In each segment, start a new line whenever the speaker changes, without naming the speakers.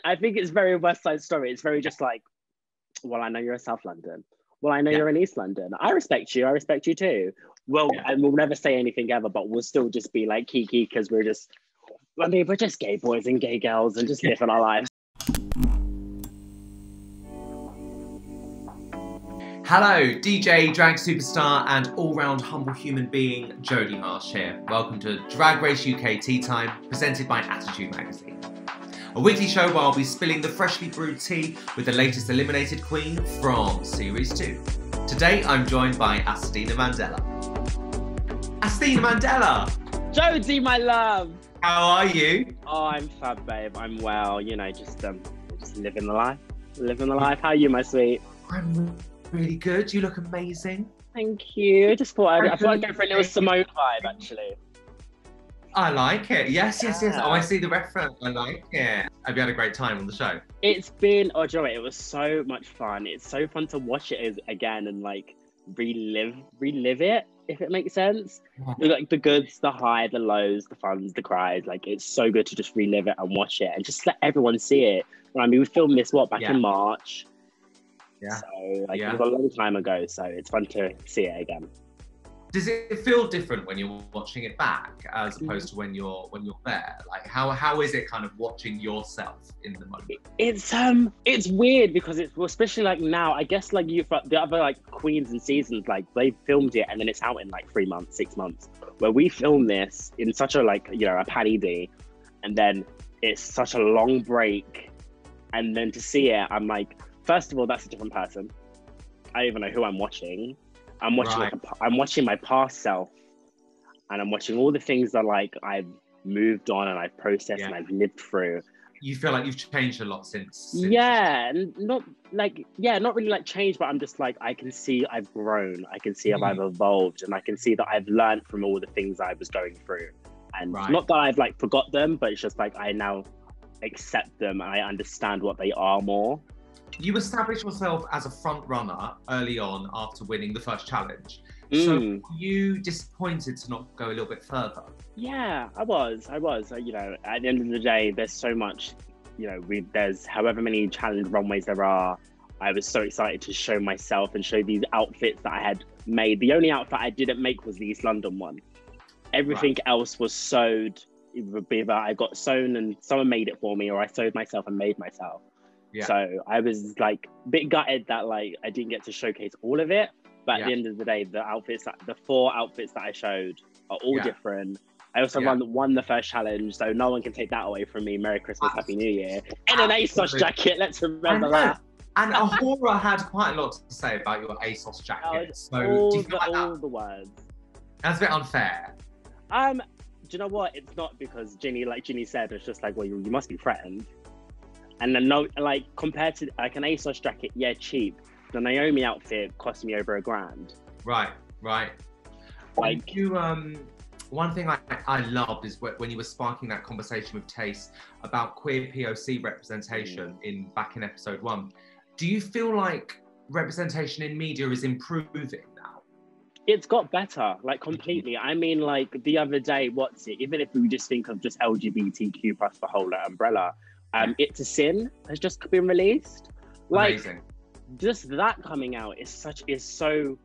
I think it's very West Side Story. It's very just like, well, I know you're in South London. Well, I know you're in East London. I respect you. I respect you too. Well, and we'll never say anything ever, but we'll still just be like kiki because we're just gay boys and gay girls and just living our lives.
Hello, DJ, drag superstar and all-round humble human being, Jodie Harst here. Welcome to Drag Race UK Tea Time, presented by Attitude magazine. A weekly show where I'll be spilling the freshly brewed tea with the latest eliminated queen from Series 2. Today, I'm joined by Asttina Mandella. Asttina Mandella!
Jodie, my love!
How are you?
Oh, I'm fab, babe. I'm well. You know, just living the life. Living the life. How are you, my sweet?
I'm really good. You look amazing.
Thank you. I thought I'd go for a little Simone vibe, actually.
I like it. Yes. Oh, I see the reference. I like it. Have you had a great time on the show?
It's been, do you know what? It was so much fun. It's so fun to watch it again and like relive it, if it makes sense. Yeah. Like the goods, the highs, the lows, the funs, the cries. Like it's so good to just relive it and watch it and just let everyone see it. I mean, we filmed this back in March. Yeah. So it was a long time ago. So it's fun to see it again.
Does it feel different when you're watching it back as opposed to when you're there? Like how is it kind of watching yourself in the moment?
It's weird because it's especially like now, I guess like the other like queens and seasons, like they filmed it and then it's out in like 3 months, 6 months. Where we filmed this in such a like, you know, a Paddy D, and then it's such a long break. And then to see it, I'm like, first of all, that's a different person. I don't even know who I'm watching. I'm watching I'm watching my past self, and I'm watching all the things that like I've moved on and I've processed and I've lived through.
You feel like you've changed a lot since
not really like changed, but I'm just like, I can see I've grown, I can see I've evolved, and I can see that I've learned from all the things I was going through. And not that I've like forgot them, but it's just like I now accept them and I understand what they are more.
You established yourself as a front runner early on after winning the first challenge. So were you disappointed to not go a little bit further?
Yeah, I was. You know, at the end of the day, there's so much, you know, there's however many challenge runways there are. I was so excited to show myself and show these outfits that I had made. The only outfit I didn't make was the East London one. Everything else was sewed. Either I got sewn and someone made it for me, or I sewed myself and made myself. Yeah. So I was like a bit gutted that like I didn't get to showcase all of it. But at the end of the day, the 4 outfits that I showed are all different. I also won the first challenge, so no one can take that away from me. Merry Christmas, Happy New Year. And an ASOS jacket, let's remember that.
And Ahura had quite a lot to say about your ASOS jacket. So do you feel like all
the words.
That's a bit unfair.
Do you know what? It's not because Ginny, like Ginny said, it's just like, well, you must be friends. And then like compared to like an ASOS jacket, cheap. The Naomi outfit cost me over $1,000. Right.
Like you, one thing I loved is when you were sparking that conversation with Taste about queer POC representation back in episode 1. Do you feel like representation in media is improving now?
It's got better, like completely. I mean, like the other day, even if we just think of just LGBTQ plus the whole umbrella. It's a Sin has just been released. Like, amazing. Just that coming out is so,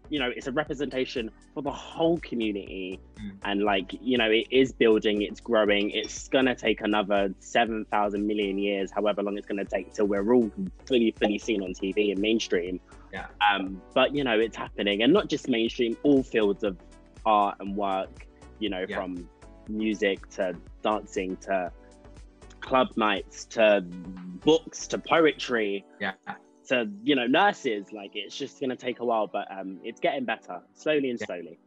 you know, it's a representation for the whole community. And like, you know, it is building, it's growing. It's gonna take another 7,000 million years, however long it's gonna take till we're all fully seen on TV and mainstream. Yeah. But you know, it's happening, and not just mainstream, all fields of art and work. You know, from music to dancing to club nights to books to poetry to, you know, nurses. Like, it's just going to take a while, but it's getting better slowly and slowly.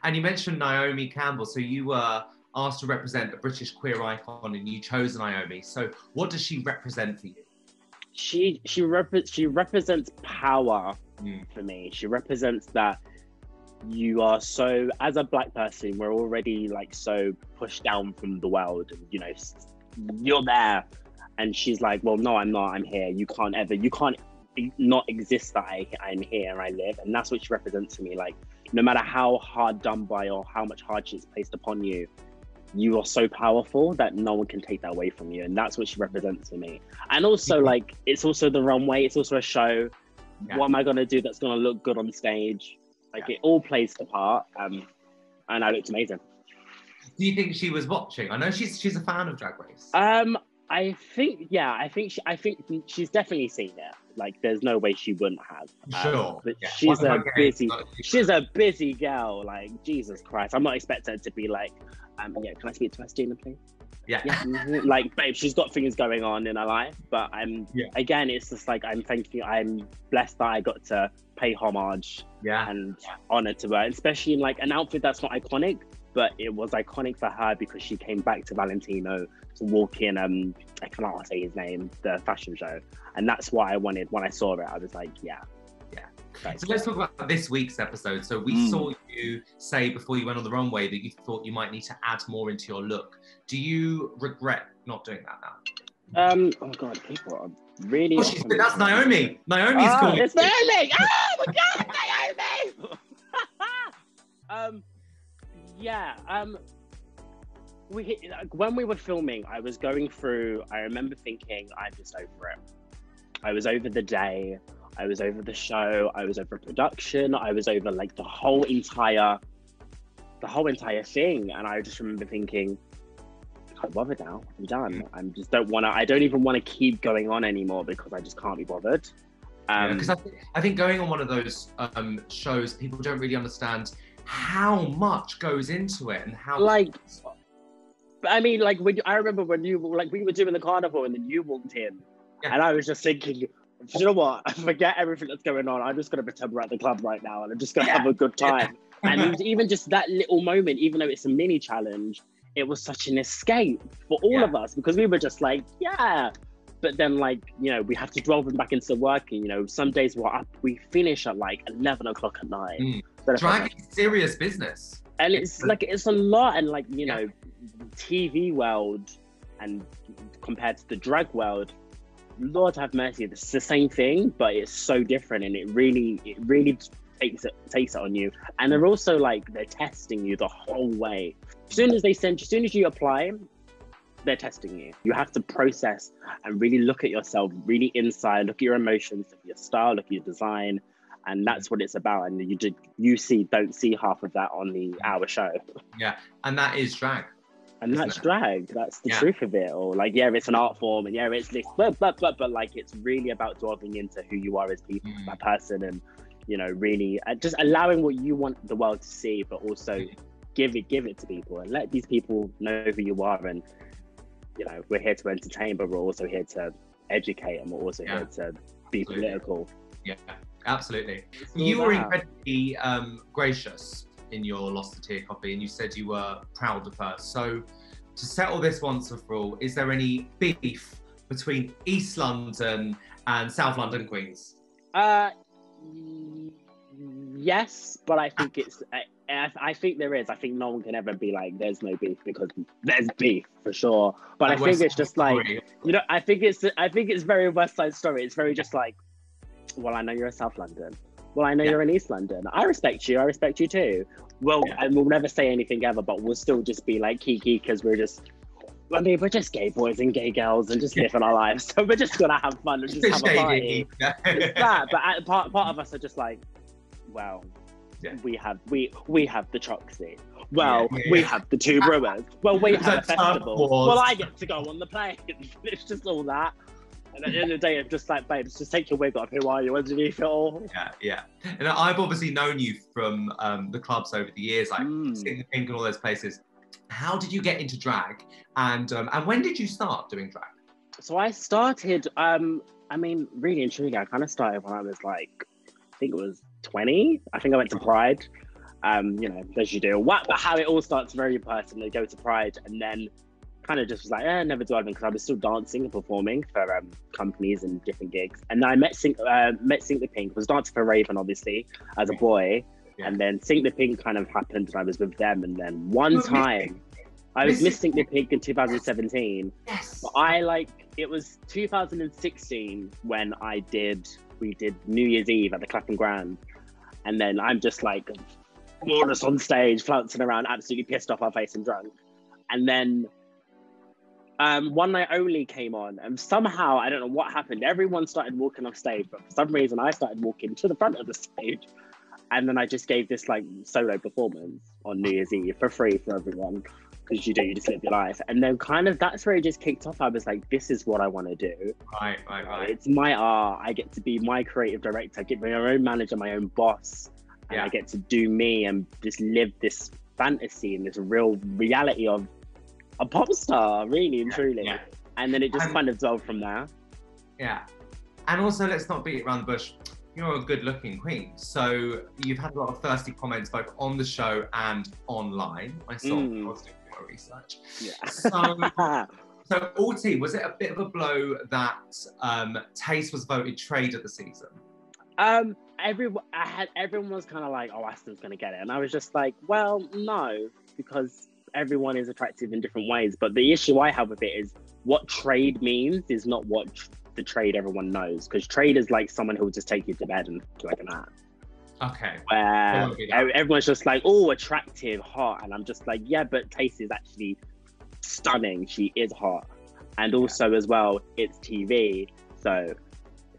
And you mentioned Naomi Campbell, so you were asked to represent a British queer icon and you chose Naomi. So what does she represent for you?
She represents power for me. She represents that you are so, as a Black person, we're already like so pushed down from the world, and you know, you're there, and she's like, well, no, I'm not, I'm here. You can't not exist that I'm here and I live. And that's what she represents to me. Like, no matter how hard done by or how much hardship is placed upon you, you are so powerful that no one can take that away from you. And that's what she represents to me. And also, like, it's also the runway. It's also a show. Yeah. What am I going to do that's going to look good on stage? Like, it all plays the part. And I looked amazing.
Do you think she was watching? I know she's a fan of Drag Race.
I think she's definitely seen it. Like, there's no way she wouldn't have.
Sure.
But she's a busy girl. Like, Jesus Christ. I'm not expecting her to be like, yeah, can I speak to Asttina, please?
Yeah.
Like, babe, she's got things going on in her life. But again, it's just like, I'm blessed that I got to pay homage and honor to her, especially in like an outfit that's not iconic, but it was iconic for her because she came back to Valentino to walk in, I cannot say his name, the fashion show. And that's what I wanted. When I saw it, I was like, yeah.
So let's talk about this week's episode. So we saw you say before you went on the runway that you thought you might need to add more into your look. Do you regret not doing that now?
Oh God, people are really...
That's Naomi. Naomi's calling.
It's Naomi! Oh my God, Naomi! When we were filming, I was going through, I remember thinking, I'm just over it. I was over the day, I was over the show, I was over production, I was over like the whole entire thing. And I just remember thinking, I can't bother now, I'm done. I don't even want to keep going on anymore because I just can't be bothered.
Because I think going on one of those shows, people don't really understand how much goes into it and how...
Like, I mean, like, I remember when we were doing the carnival and then you walked in and I was just thinking, you know what? I forget everything that's going on. I'm just going to pretend we're at the club right now and I'm just going to have a good time. And even just that little moment, even though it's a mini challenge, it was such an escape for all of us because we were just like, But then, like, you know, we have to drive them back into working. You know, some days we finish at like 11 o'clock at night.
Drag is serious business.
And it's a lot. And like, you know, TV world and compared to the drag world, Lord have mercy, it's the same thing, but it's so different, and it really takes it on you. And they're also like, they're testing you the whole way. As soon as you apply, they're testing you. You have to process and really look at yourself, really inside, look at your emotions, look at your style, look at your design. And that's what it's about. And you don't see half of that on our show. Yeah,
and that is drag.
And that's drag. That's the truth of it. Or like, it's an art form, and it's this, but like, it's really about delving into who you are as people, a person, and you know, really just allowing what you want the world to see, but also give it to people and let these people know who you are. And you know, we're here to entertain, but we're also here to educate, and we're also here to be political.
Yeah, absolutely. You were incredibly gracious in your Lost the Tear copy, and you said you were proud of her. So to settle this once and for all, is there any beef between East London and South London queens?
Yes, but I think I think there is. I think no one can ever be like, there's no beef, because there's beef for sure. But I think it's just like, you know, I think it's very West Side Story. It's very just like, well, I know you're in South London. Well, I know you're in East London. I respect you. I respect you too. Well, and we'll never say anything ever, but we'll still just be like kiki, because we're just gay boys and gay girls and just living our lives. So we're just gonna have fun and just have a party. It's that, but part of us are just like, well, we have the Troxy. Well, we have the two brewers. Well, we have a festival. Well, I get to go on the plane. It's just all that. And at the end of the day, I'm just like, babes, just take your wig off. Who are you? Underneath it all?
Yeah. And I've obviously known you from the clubs over the years, like Sing the Pink and all those places. How did you get into drag? And when did you start doing drag?
So I started, I mean, really and truly, I kind of started when I was like, I think it was 20. I think I went to Pride. You know, as you do. How it all starts very personally. Go to Pride, and then kind of just was like, never do anything, because I was still dancing and performing for companies and different gigs. And then I met Sing the Pink, was dancing for Raven, obviously, as a boy. Yeah. And then Sing the Pink kind of happened, and I was with them. And then one time, I was Miss Sing the Pink in 2017. Yes. But it was 2016 when we did New Year's Eve at the Clapham Grand. And then I'm just like, just on stage, flouncing around, absolutely pissed off our face and drunk. And then One Night Only came on, and somehow, I don't know what happened, everyone started walking off stage, but for some reason I started walking to the front of the stage. And then I just gave this like solo performance on New Year's Eve for free for everyone, because you just live your life. And then kind of that's where it just kicked off. I was like, this is what I want to do.
Right.
It's my art. I get to be my creative director. I get my own manager, my own boss. And I get to do me and just live this fantasy and this real reality of a pop star, really and truly. Yeah. And then it just kind of developed from there.
Yeah. And also, let's not beat around the bush. You're a good-looking queen, so you've had a lot of thirsty comments both on the show and online. I saw I was doing my research. Yeah. So Alti, was it a bit of a blow that Taste was voted trade of the season?
Everyone was kind of like, oh, Aston's gonna get it, and I was just like, well, no, because everyone is attractive in different ways. But the issue I have with it is what trade means is not what the trade everyone knows, because trade is like someone who will just take you to bed and do like an app.
Okay.
Where everyone's just like, oh, attractive, hot, and I'm just like, yeah, but Taste is actually stunning. She is hot, and also as well, it's TV. So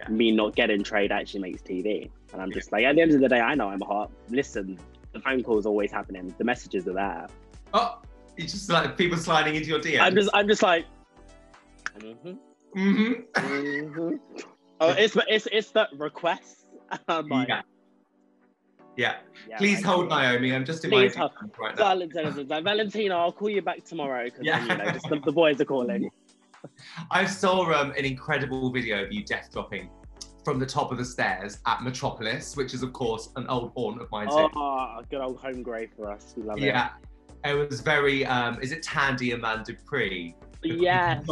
me not getting trade actually makes TV, and I'm just like, at the end of the day, I know I'm hot. Listen, the phone call's always happening. The messages are there.
Oh, it's just like people sliding into your DMs.
I'm just like. Oh, it's the request.
Yeah. Please hold Naomi. I'm just in my right now.
Valentina, I'll call you back tomorrow, because just the boys are calling.
I saw an incredible video of you death dropping from the top of the stairs at Metropolis, which is of course an old haunt of mine too.
Oh, good old home grave for us. We love it.
Yeah. It was very is it Tandy Amanda Dupree?
Yes.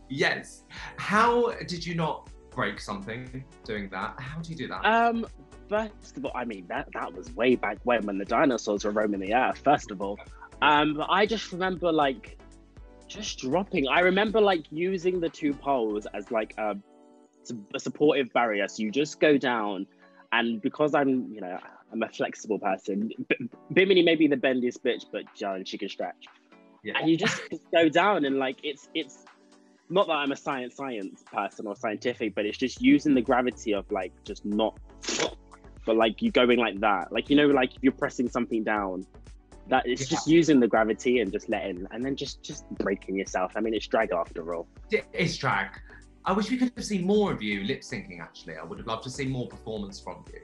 Yes. How did you not break something doing that? How do you do that?
First of all, I mean that was way back when the dinosaurs were roaming the earth. First of all, but I just remember like just dropping. I remember like using the two poles as like a supportive barrier. So you just go down, and because I'm a flexible person. Bimini may be the bendiest bitch, but she can stretch. Yeah. And you just go down, and like it's not that I'm a science person or scientific, but it's just using the gravity of like just not, but like you going like that, like like if you're pressing something down, that it's just using the gravity and just letting, and then just breaking yourself. I mean, it's drag after all.
It's drag. I wish we could have seen more of you lip syncing. Actually, I would have loved to see more performance from you.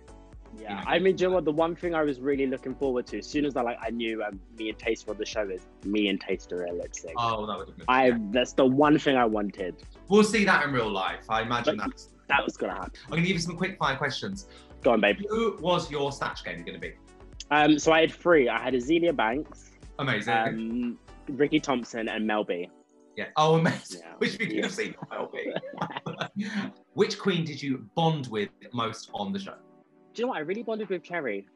Yeah, I mean, do you know what? The one thing I was really looking forward to, as soon as I knew me and Taste were on the show, is me and Taste are a lip sync.
Oh, that would have been.
That's the one thing I wanted.
We'll see that in real life. I imagine
that was gonna happen.
I'm gonna give you some quick fire questions.
Go on, babe.
Who was your Snatch game going to be?
So I had 3. I had Azealia Banks.
Amazing.
Ricky Thompson and Mel B.
Yeah. Oh, amazing. Yeah. Which we could have seen Mel B. Which queen did you bond with most on the show?
Do you know what? I really bonded with Cherry.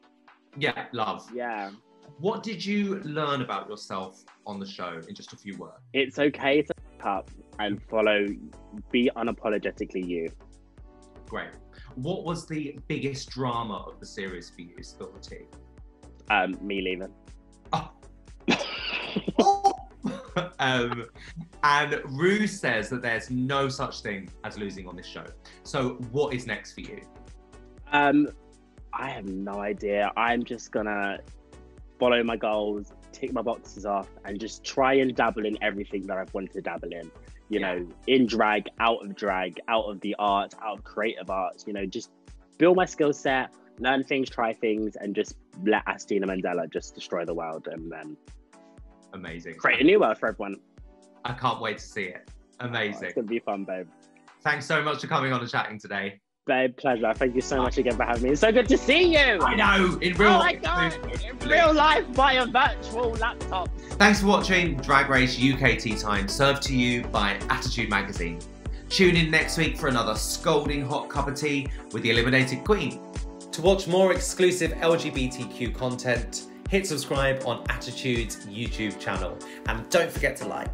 Yeah, love.
Yeah.
What did you learn about yourself on the show in just a few words?
It's okay to up and be unapologetically you.
Great. What was the biggest drama of the series for you, Spill the Tea?
Me leaving.
Oh. And Rue says that there's no such thing as losing on this show. So what is next for you?
I have no idea. I'm just gonna follow my goals, tick my boxes off, and just try and dabble in everything that I've wanted to dabble in. You know, in drag, out of the art, out of creative arts, just build my skill set, learn things, try things, and just let Asttina Mandella just destroy the world, and then
amazing.
Create a new world for everyone.
I can't wait to see it. Amazing.
It's gonna be fun, babe.
Thanks so much for coming on and chatting today.
Babe, pleasure. Thank you so much again for having me. It's so good to see you.
I know, in real life.
Oh my God, in real life via virtual laptops.
Thanks for watching Drag Race UK Tea Time, served to you by Attitude Magazine. Tune in next week for another scalding hot cup of tea with the eliminated queen. To watch more exclusive LGBTQ content, hit subscribe on Attitude's YouTube channel. And don't forget to like.